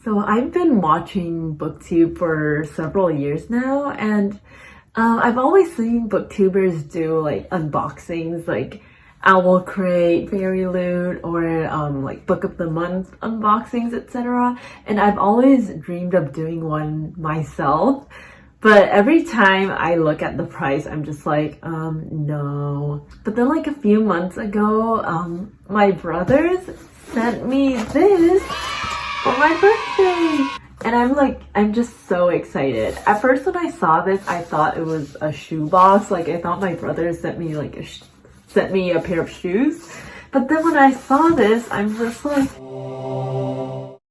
So I've been watching BookTube for several years now, and I've always seen booktubers do like unboxings like OwlCrate, Fairy Loot, or like Book of the Month unboxings, etc. And I've always dreamed of doing one myself. But every time I look at the price, I'm just like, no. But then like a few months ago, my brothers sent me this for my birthday. And I'm just so excited. At first when I saw this, I thought it was a shoe box. Like I thought my brothers sent me like sent me a pair of shoes. But then when I saw this, I'm just like,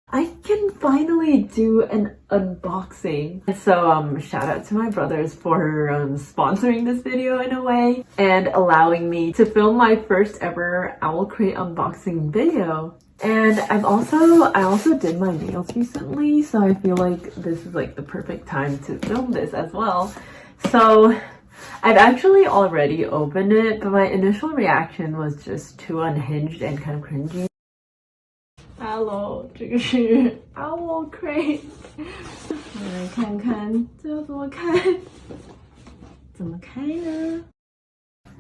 I can finally do an unboxing. And so shout out to my brothers for sponsoring this video in a way and allowing me to film my first ever OwlCrate unboxing video. And I also did my nails recently, so I feel like this is like the perfect time to film this as well. So I've actually already opened it, but my initial reaction was just too unhinged and kind of cringy. Hello, 这个是 OwlCrate 来看看这要怎么开，怎么开呢？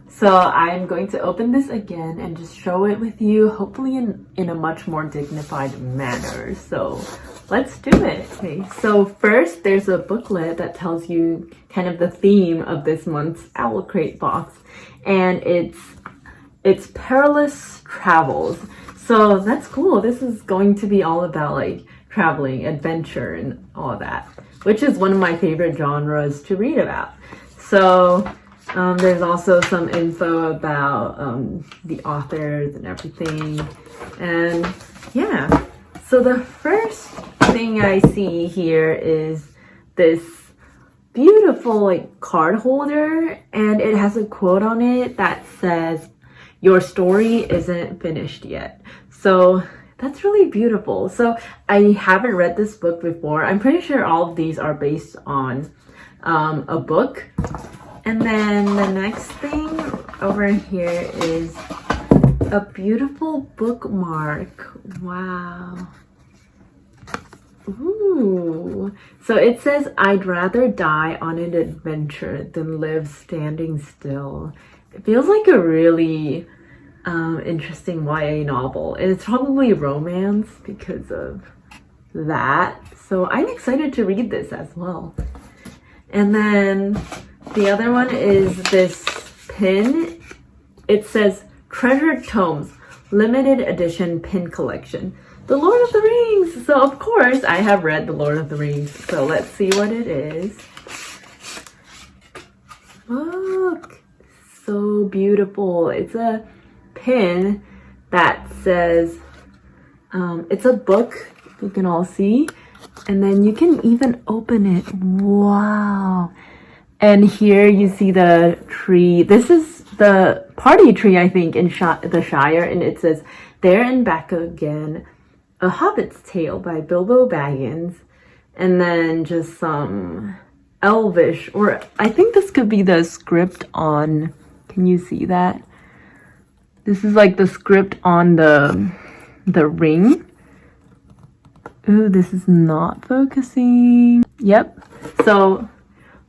So I'm going to open this again and just show it with you, hopefully in a much more dignified manner. So let's do it. Okay, so first there's a booklet that tells you kind of the theme of this month's OwlCrate box, and it's perilous travels. So that's cool. This is going to be all about like traveling, adventure, and all that, which is one of my favorite genres to read about. So there's also some info about the authors and everything. And yeah, so the first thing I see here is this beautiful like card holder, and it has a quote on it that says, "Your story isn't finished yet." So that's really beautiful. So I haven't read this book before. I'm pretty sure all of these are based on a book. And then the next thing over here is a beautiful bookmark. Wow. Ooh. So it says, "I'd rather die on an adventure than live standing still." It feels like a really interesting YA novel. And it's probably romance because of that. So I'm excited to read this as well. And then the other one is this pin. It says "Treasured Tomes, Limited Edition Pin Collection. The Lord of the Rings." So of course I have read The Lord of the Rings. So let's see what it is. Look, so beautiful. It's a pin that says, it's a book, you can all see. And then you can even open it. Wow. And here you see the tree. This is the party tree, I think, in the Shire. And it says, "There and Back Again, A Hobbit's Tale" by Bilbo Baggins. And then just some Elvish, or I think this could be the script on, can you see that? This is like the script on the ring. Ooh, this is not focusing. Yep. So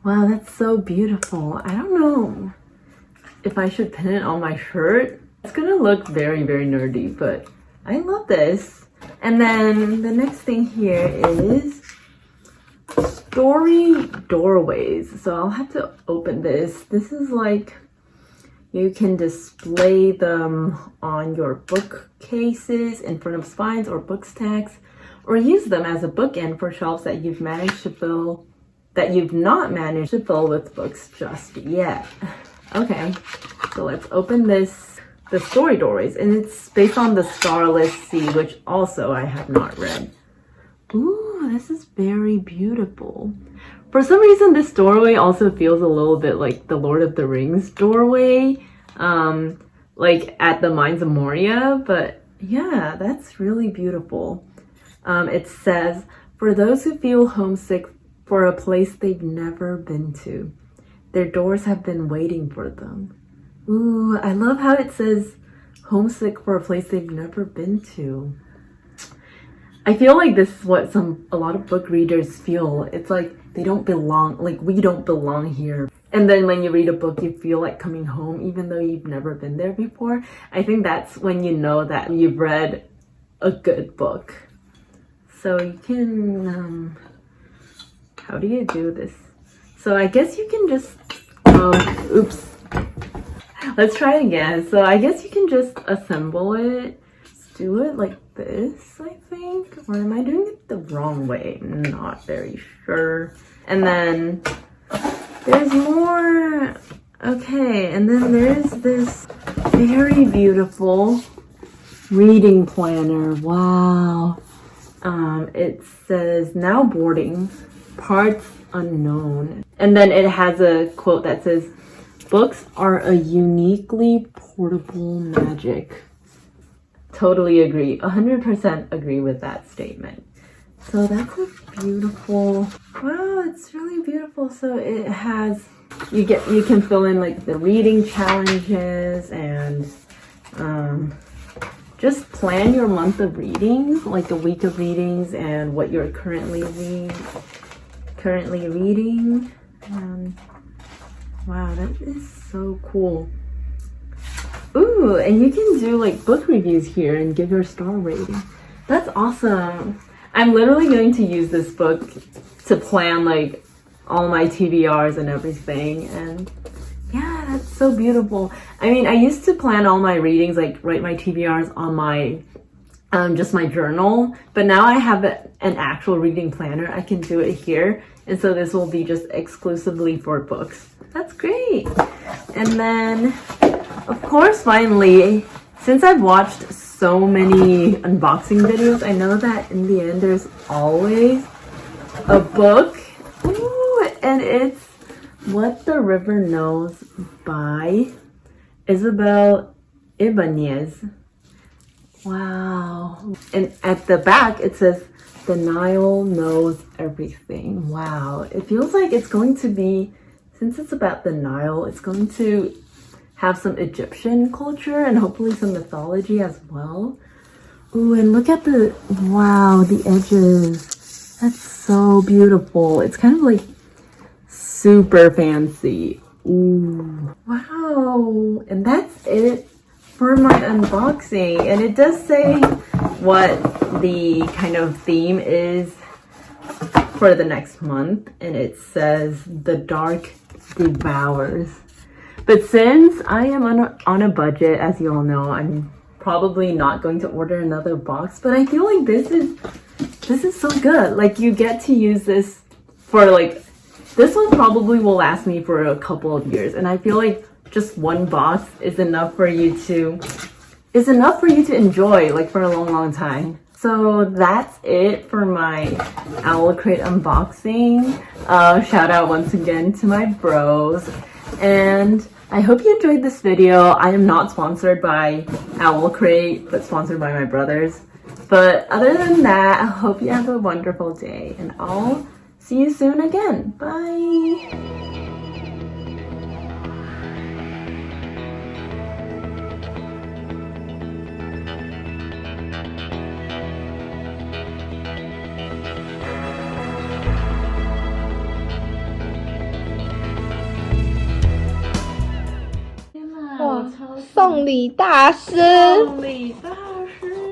wow, that's so beautiful. I don't know if I should pin it on my shirt. It's gonna look very, very nerdy, but I love this. And then the next thing here is story doorways. So I'll have to open this. This is like, you can display them on your bookcases in front of spines or book stacks, or use them as a bookend for shelves that you've not managed to fill with books just yet. Okay, so let's open this, the story doorways, and it's based on the Starless Sea, which also I have not read. Ooh, this is very beautiful. For some reason, this doorway also feels a little bit like the Lord of the Rings doorway, like at the Mines of Moria, but yeah, that's really beautiful. It says, "For those who feel homesick for a place they've never been to, their doors have been waiting for them." Ooh, I love how it says homesick for a place they've never been to. I feel like this is what a lot of book readers feel. It's like they don't belong, like we don't belong here. And then when you read a book, you feel like coming home, even though you've never been there before. I think that's when you know that you've read a good book. So you can, how do you do this? So I guess you can just, oops. Let's try again. So I guess you can just assemble it. Just do it like this, I think. Or am I doing it the wrong way? I'm not very sure. And then there's more. Okay, and then there's this very beautiful reading planner. Wow. It says, now boarding, parts unknown. And then it has a quote that says, books are a uniquely portable magic. Totally agree. 100% agree with that statement. So that's a beautiful, wow, it's really beautiful. So it has, you can fill in like the reading challenges and just plan your month of readings, like a week of readings and what you're currently reading. Wow, that is so cool. Ooh, and you can do like book reviews here and give your star rating. That's awesome. I'm literally going to use this book to plan like all my TBRs and everything. And yeah, that's so beautiful. I mean, I used to plan all my readings, like write my TBRs on my just my journal, but now I have an actual reading planner. I can do it here, and so this will be just exclusively for books. That's great. And then, of course, finally, since I've watched so many unboxing videos, I know that in the end there's always a book. Ooh, and it's What the River Knows by Isabel Ibanez. Wow. And at the back it says, The Nile Knows Everything. Wow. It feels like it's going to be, since it's about the Nile, it's going to have some Egyptian culture and hopefully some mythology as well. Ooh, and look at the, wow, the edges. That's so beautiful. It's kind of like super fancy. Ooh, wow. And that's it for my unboxing. And it does say what the kind of theme is for the next month. And it says The Dark Devours. But since I am on a budget, as you all know, I'm probably not going to order another box. But I feel like this is so good. Like, you get to use this for like, this one probably will last me for a couple of years. And I feel like just one box is enough for you to enjoy like for a long time. So that's it for my OwlCrate unboxing. Shout out once again to my bros. And I hope you enjoyed this video. I am not sponsored by OwlCrate, but sponsored by my brothers. But other than that, I hope you have a wonderful day, and I'll see you soon again. Bye! 送礼大师，送礼大